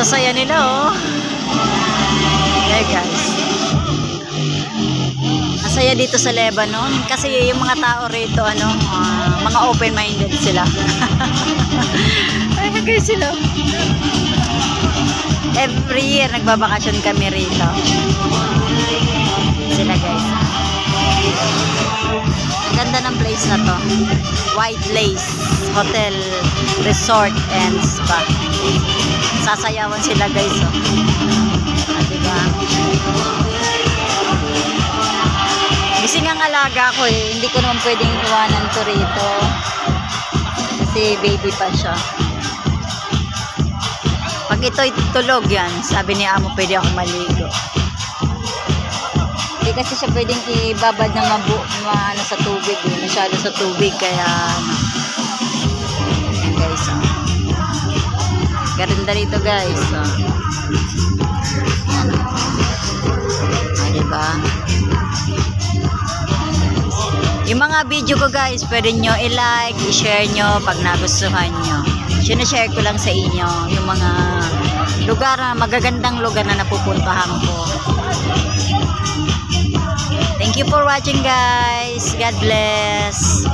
Sasaya nila, oh. Hey, guys. Masaya dito sa Lebanon kasi yung mga tao rito, mga open-minded sila. Ay, guys, sila. Every year, nagbabakasyon kami rito. Sila, guys. Ang ganda ng place na to. White Lace Hotel, Resort and Spa. Sasayawan sila, guys, oh. Diba? Gising ang alaga ko, eh. Hindi ko naman pwedeng iwanan to rito. Kasi baby pa siya. Pag ito'y tulog yan, sabi ni amo, pwede ako maligo. Hindi kasi siya pwedeng ibabad na sa tubig, eh. Masyado sa tubig, kaya yan, guys, oh. Ganda rito, guys, oh. Yan, oh. Diba? Yung mga video ko, guys, pwede nyo i-like, i-share nyo pag nagustuhan nyo. Sinashare ko lang sa inyo yung mga lugar, magagandang lugar na napupuntahan ko. Thank you for watching, guys. God bless.